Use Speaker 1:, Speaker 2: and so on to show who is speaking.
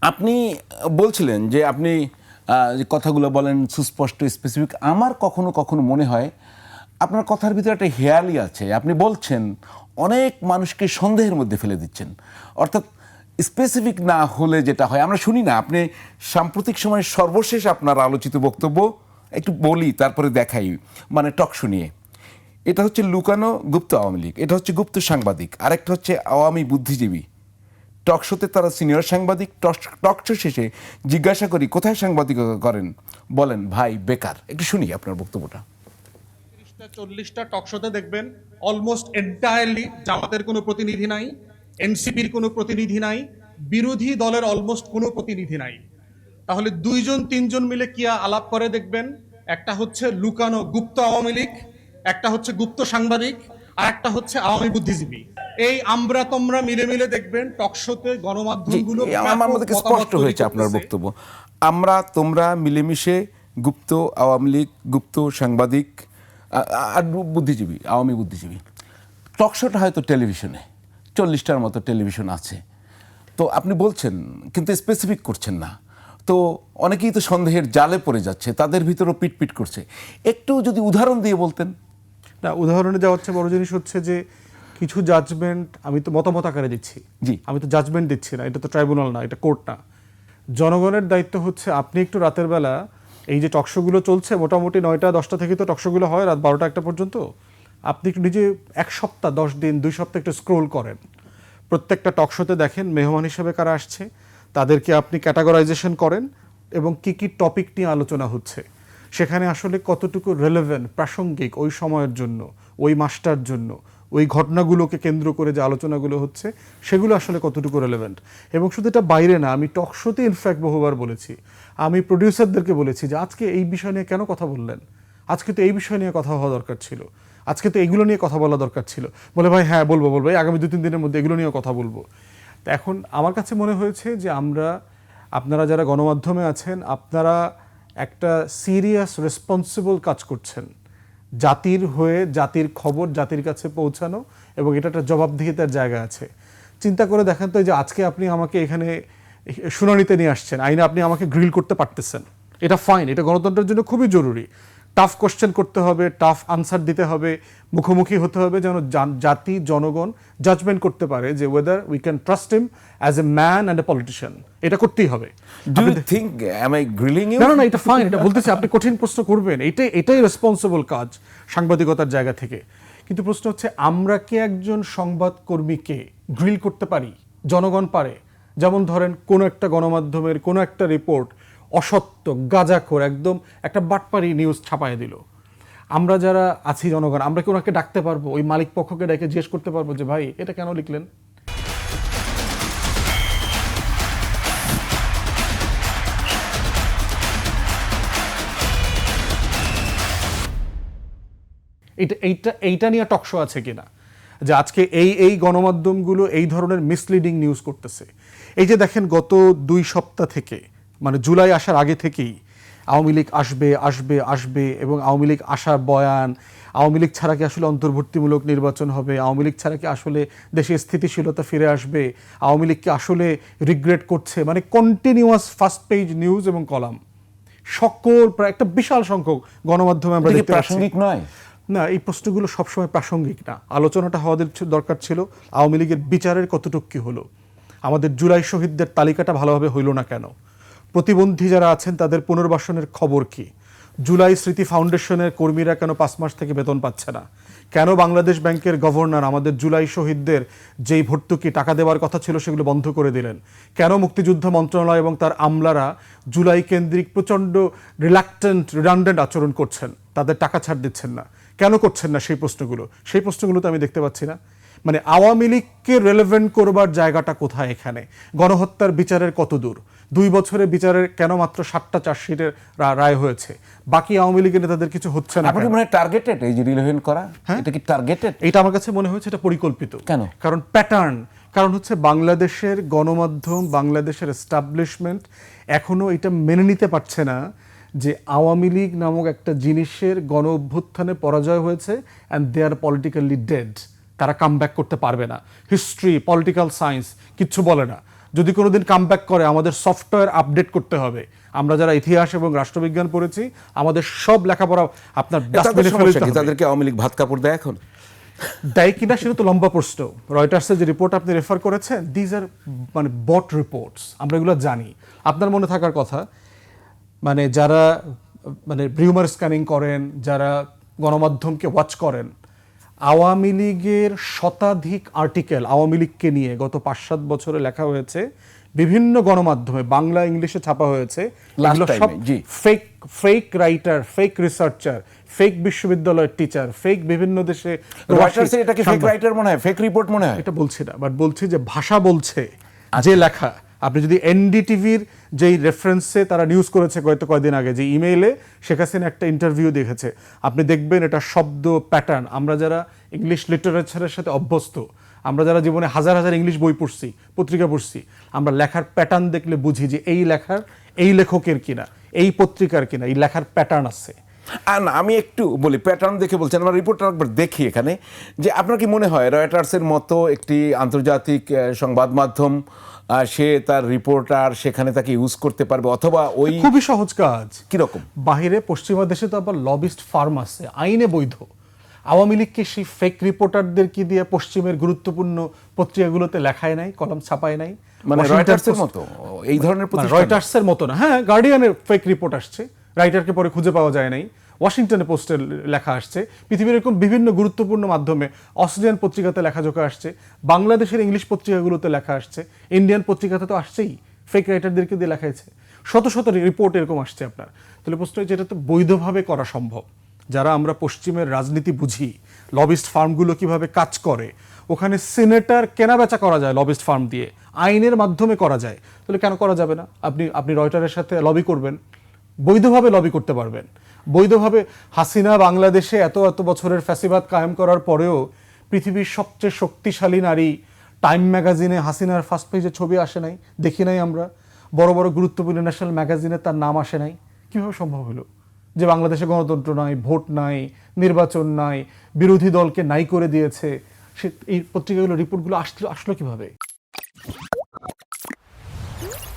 Speaker 1: আপনি বলছিলেন যে আপনি যে কথাগুলো বলেন সুস্পষ্ট স্পেসিফিক। আমার কখনো কখনো মনে হয় আপনার কথার ভিতরে একটা হেয়ালি আছে। আপনি বলছেন অনেক মানুষকে সন্দেহের মধ্যে ফেলে দিচ্ছেন। অর্থাৎ স্পেসিফিক না হলে যেটা হয় আমরা শুনি না। আপনি সাম্প্রতিক সময়ে সর্বশেষ আপনার আলোচিত বক্তব্য একটু বলি, তারপরে দেখাই, মানে টক শুনিয়ে। এটা হচ্ছে লুকানো গুপ্ত আওয়ামী লীগ, এটা হচ্ছে গুপ্ত সাংবাদিক, আরেকটা হচ্ছে আওয়ামী বুদ্ধিজীবী। টক শোতে তারা সিনিয়র সাংবাদিক। টক শো শেষে জিজ্ঞাসা করি কোথায় সাংবাদিকতা করেন, বলেন ভাই বেকার। একটু শুনি আপনার বক্তব্যটা।
Speaker 2: 30-40টা টক শোতে দেখবেন অলমোস্ট এন্টায়ারলি জামাতের কোনো প্রতিনিধি নাই, এনসিপির কোনো প্রতিনিধি নাই, বিরোধী দলের অলমোস্ট কোনো প্রতিনিধি নাই। তাহলে 2-3 জন মিলে কি আলাপ করে দেখবেন, একটা হচ্ছে লুকানো গুপ্ত আওয়ামী লীগ, একটা হচ্ছে গুপ্ত সাংবাদিক, আর একটা হচ্ছে আওয়ামী বুদ্ধিজীবী। এই আমরা তোমরা মিলে মিলে দেখবেন টকশোতে
Speaker 1: জি,
Speaker 2: গণমাধ্যমগুলো
Speaker 1: আমার মধ্যে স্পষ্ট হয়েছে আপনার বক্তব্য। আমরা তোমরা মিলেমিশে গুপ্ত আওয়ামী লীগ, গুপ্ত সাংবাদিক আর বুদ্ধিজীবী, আওয়ামী বুদ্ধিজীবী। টকশোটা হয়তো টেলিভিশনে 40টার মতো টেলিভিশন আছে। তো আপনি বলছেন কিন্তু স্পেসিফিক করছেন না। তো অনেকেই তো সন্দেহের জালে পড়ে যাচ্ছে, তাদের ভিতরেও পিটপিট করছে। একটু যদি উদাহরণ দিয়ে বলতেন।
Speaker 3: না, উদাহরণে দেওয়া হচ্ছে বড় জিনিস হচ্ছে যে কিছু জাজমেন্ট আমি তো মতামত আকারে দিচ্ছি।
Speaker 1: জি,
Speaker 3: আমি তো জাজমেন্ট দিচ্ছি না, এটা তো ট্রাইব্যুনাল না, এটা কোর্ট না। জনগণের দায়িত্ব হচ্ছে আপনি একটু রাতের বেলা এই যে টকশোগুলো চলছে মোটামুটি 9টা-10টা থেকে তো টকশোগুলো হয় রাত 12টা-1টা পর্যন্ত। আপনি একটু নিজে 1 সপ্তাহ, 10 দিন, 2 সপ্তাহ একটু স্ক্রোল করেন, প্রত্যেকটা টকশোতে দেখেন মেহমান হিসেবে কারা আসছে, তাদেরকে আপনি ক্যাটাগরাইজেশন করেন এবং কি কি টপিক নিয়ে আলোচনা হচ্ছে, সেখানে আসলে কতটুকু রেলেভেন্ট, প্রাসঙ্গিক ওই সময়ের জন্য, ওই মাসটার জন্য, ওই ঘটনাগুলোকে কেন্দ্র করে যে আলোচনাগুলো হচ্ছে সেগুলো আসলে কতটুকু রেলেভেন্ট। এবং শুধু এটা বাইরে না, আমি টকশোতে ইনফ্যাক্ট বহুবার বলেছি, আমি প্রডিউসারদেরকে বলেছি যে আজকে এই বিষয় নিয়ে কেন কথা বললেন, আজকে তো এই বিষয় নিয়ে কথা হওয়া দরকার ছিল, আজকে তো এগুলো নিয়ে কথা বলা দরকার ছিল। বলে ভাই হ্যাঁ বলবো এই আগামী 2-3 দিনের মধ্যে এগুলো নিয়ে কথা বলবো। তো এখন আমার কাছে মনে হয়েছে যে আপনারা যারা গণমাধ্যমে আছেন, আপনারা একটা সিরিয়াস রেসপন্সিবল কাজ করছেন, জাতির হয়ে জাতির খবর জাতির কাছে পৌঁছানো, এবং এটা একটা জবাবদিহিতার জায়গা আছে। চিন্তা করে দেখেন তো, যে আজকে আপনি আমাকে এখানে শুনানিতে নিয়ে আসছেন, আইনে আপনি আমাকে গ্রিল করতে পারতেছেন, এটা ফাইন, এটা গণতন্ত্রের জন্য খুবই জরুরি। টাফ কোশ্চেন করতে হবে, টাফ আনসার দিতে হবে, মুখোমুখি হতে হবে, যেন জাতি জনগণ জাজমেন্ট করতে পারে যে whether we can trust him as a man and a politician. এটা করতেই হবে।
Speaker 1: Do you think am I grilling you?
Speaker 3: না, এটা ফাইন, এটা বলতেছি আপনি কঠিন প্রশ্ন করবেন, এটাই রেসপন্সিবল কাজ সাংবাদিকতার জায়গা থেকে। কিন্তু প্রশ্ন হচ্ছে, আমরা কি একজন সংবাদকর্মীকে গ্রিল করতে পারি? জনগণ পারে। যেমন ধরেন কোনো একটা গণমাধ্যমের কোনো একটা রিপোর্ট অসত্য, গাঁজাখোর, একদম একটা বাটপারি নিউজ ছাপায় দিল, আমরা যারা আছি জনগণ, আমরা কি ওনাকে ডাকতে পারবো, ওই মালিক পক্ষকে ডেকে জিজ্ঞেস করতে পারবো যে ভাই এটা কেন লিখলেন? এইটা নিয়ে টকশো আছে কিনা, যে আজকে এই গণমাধ্যমগুলো এই ধরনের মিসলিডিং নিউজ করতেছে। এই যে দেখেন গত 2 সপ্তাহ থেকে, মানে জুলাই আসার আগে থেকেই আওয়ামী লীগ আসবে আসবে আসবে, এবং আওয়ামী লীগ আসার বয়ান, আওয়ামী লীগ ছাড়া কি আসলে অন্তর্ভুক্তিমূলক নির্বাচন হবে, আওয়ামী লীগ ছাড়া কি আসলে দেশে স্থিতিশীলতা ফিরে আসবে, আওয়ামী লীগ কি আসলে রিগ্রেট করছে, মানে কন্টিনিউয়াস ফার্স্ট পেজ নিউজ এবং কলাম সকল প্রায় একটা বিশাল সংখ্যক গণমাধ্যমে আমরা দেখতে পাচ্ছি।
Speaker 1: প্রাসঙ্গিক নয়
Speaker 3: না, এই প্রশ্নগুলো সবসময় প্রাসঙ্গিক না। আলোচনাটা হওয়া দরকার ছিল আওয়ামী লীগের বিচারের কতটুকু কী হলো, আমাদের জুলাই শহীদদের তালিকাটা ভালোভাবে হইল না কেন, প্রতিবন্ধী যারা আছেন তাদের পুনর্বাসনের খবর কি, জুলাই স্মৃতি ফাউন্ডেশনের কর্মীরা কেন 5 মাস থেকে বেতন পাচ্ছে না, কেন বাংলাদেশ ব্যাংকের গভর্নর আমাদের জুলাই শহীদদের যেই ভর্তুকি টাকা দেওয়ার কথা ছিল সেগুলো বন্ধ করে দিলেন, কেন মুক্তিযুদ্ধ মন্ত্রণালয় এবং তার আমলারা জুলাই কেন্দ্রিক প্রচণ্ড রিডান্ডেন্ট আচরণ করছেন, তাদের টাকা ছাড় দিচ্ছেন না, কেন করছেন না সেই প্রশ্নগুলো তো আমি দেখতে পাচ্ছি না। মানে আওয়ামী লীগকে রেলেভেন্ট করবার জায়গাটা কোথায় এখানে? গণহত্যার বিচারের কত দূর? 2 বছরে বিচারের কেন মাত্র 7টা চার্জশিটের রায় হয়েছে, বাকি আওয়ামী লীগের নেতাদের কিছু হচ্ছে না?
Speaker 1: আপনার মনে হয় টার্গেটেড এই যে রিলেভেন্ট করা, এটা কি টার্গেটেড?
Speaker 3: এটা আমার কাছে মনে হয়েছে এটা পরিকল্পিত।
Speaker 1: কেন?
Speaker 3: কারণ প্যাটার্ন, কারণ হচ্ছে বাংলাদেশের গণমাধ্যম, বাংলাদেশের এস্টাবলিশমেন্ট এখনো এটা মেনে নিতে পারছে না যে আওয়ামী লীগ নামক একটা জিনিসের গণ অভ্যুত্থানে পরাজয় হয়েছে and they are politically dead, তারা কাম ব্যাক করতে পারবে না। হিস্ট্রি, পলিটিক্যাল সায়েন্স কিচ্ছু বলে না। যদি কোনোদিন কামব্যাক করে আমাদের সফটওয়্যার আপডেট করতে হবে। আমরা যারা ইতিহাস এবং রাষ্ট্রবিজ্ঞান পড়েছি আমাদের সব লেখাপড়া আপনার
Speaker 1: তাদের
Speaker 3: ডাস্টবিনে ফেলে
Speaker 1: সমস্যা
Speaker 3: দিতে
Speaker 1: কি?
Speaker 3: হবে।
Speaker 1: তাদেরকে আওয়ামী লীগ ভাত কাপড় দেয় এখন?
Speaker 3: দেয় কিনা সেটা তো লম্বা প্রশ্ন। রয়টার্সের যে রিপোর্ট আপনি রেফার করেছেন, দিজ আর মানে বট রিপোর্টস, আমরা এগুলো জানি। আপনার মনে থাকার কথা, মানে যারা মানে রিউমার স্ক্যানিং করেন, যারা গণমাধ্যমকে ওয়াচ করেন, আওয়ামী লীগের শতাধিক আর্টিকেল আওয়ামী লীগকে নিয়ে গত 5-7 বছরে লেখা হয়েছে, বিভিন্ন গণমাধ্যমে বাংলা ইংলিশে ছাপা হয়েছে।
Speaker 1: Last
Speaker 3: এগুলো
Speaker 1: time
Speaker 3: সব
Speaker 1: এ, জি।
Speaker 3: Fake writer, fake researcher, fake বিশ্ববিদ্যালয়ের টিচার, ফেক বিভিন্ন দেশে
Speaker 1: রয়টার্সের এটা কি ফেক রাইটার মনে হয়, ফেক রিপোর্ট মনে হয়?
Speaker 3: এটা বলছি না, বাট বলছি যে ভাষা বলছে যে লেখা। আপনি যদি এনডিটিভির যেই রেফারেন্সে তারা নিউজ করেছে কয়েকদিন আগে, যে ইমেইলে শেখ হাসিনা একটা ইন্টারভিউ দেখেছে, আপনি দেখবেন এটা শব্দ প্যাটার্ন। আমরা যারা ইংলিশ লিটারেচারের সাথে অভ্যস্ত, আমরা যারা জীবনে হাজার হাজার ইংলিশ বই পড়ছি, পত্রিকা পড়ছি, আমরা লেখার প্যাটার্ন দেখলে বুঝি যে এই লেখার এই লেখকের কিনা, এই পত্রিকার কিনা, এই লেখার প্যাটার্ন আছে।
Speaker 1: না, আমি একটু বলি, প্যাটার্ন দেখে বলছেন, আমার রিপোর্টটা একবার দেখি এখানে, যে আপনার কি মনে হয় রয়টার্সের মতো একটি আন্তর্জাতিক সংবাদ মাধ্যম সে তার রিপোর্টার সেখানে তাকে ইউজ করতে পারবে, অথবা ওই
Speaker 3: খুবই সহজ কাজ।
Speaker 1: কিরকম?
Speaker 3: বাহিরে পশ্চিমা দেশে তো আবার লবিস্ট ফার্ম আছে, আইনে বৈধ। আওয়ামী লীগকে সেই ফেক রিপোর্টারদেরকে দিয়ে পশ্চিমের গুরুত্বপূর্ণ পত্রিকাগুলোতে লেখায় নাই, কলম ছাপায় নাই।
Speaker 1: মানে রয়টার্সের মতো এই ধরনের প্রতিষ্ঠান?
Speaker 3: রয়টার্সের মতো না, হ্যাঁ, গার্ডিয়ানের ফেক রিপোর্ট আসছে, রাইটারকে পরে খুঁজে পাওয়া যায় নাই। ওয়াশিংটনে পোস্টের লেখা আসছে, পৃথিবীর এরকম বিভিন্ন গুরুত্বপূর্ণ মাধ্যমে, অস্ট্রেলিয়ান পত্রিকাতে লেখাজোখা আসছে, বাংলাদেশের ইংলিশ পত্রিকাগুলোতে লেখা আসছে, ইন্ডিয়ান পত্রিকাতে তো আসছেই, ফেক রাইটারদেরকে দিয়ে লেখা হয়েছে, শত শত রিপোর্ট এরকম আসছে আপনার। তাহলে প্রশ্ন হচ্ছে, এটা তো বৈধভাবে করা সম্ভব। যারা আমরা পশ্চিমের রাজনীতি বুঝি, লবিস্ট ফার্মগুলো কিভাবে কাজ করে, ওখানে সিনেটার কেনাবেচা করা যায় লবিস্ট ফার্ম দিয়ে, আইনের মাধ্যমে করা যায়, তাহলে কেন করা যাবে না? আপনি রয়টারের সাথে লবি করবেন, বৈধভাবে লবি করতে পারবেন। বৈধভাবে হাসিনা বাংলাদেশে এত বছরের ফ্যাসিবাদ কায়েম করার পরেও পৃথিবীর সবচেয়ে শক্তিশালী নারী, টাইম ম্যাগাজিনে হাসিনার ফার্স্ট পেজে ছবি আসে নাই, দেখি নাই আমরা, বড় বড় গুরুত্বপূর্ণ ন্যাশনাল ম্যাগাজিনে তার নাম আসে নাই। কিভাবে সম্ভব হলো যে বাংলাদেশে গণতন্ত্র নাই, ভোট নাই, নির্বাচন নাই, বিরোধী দলকে নাই করে দিয়েছে? এই পত্রিকাগুলো রিপোর্টগুলো আসলো কিভাবে?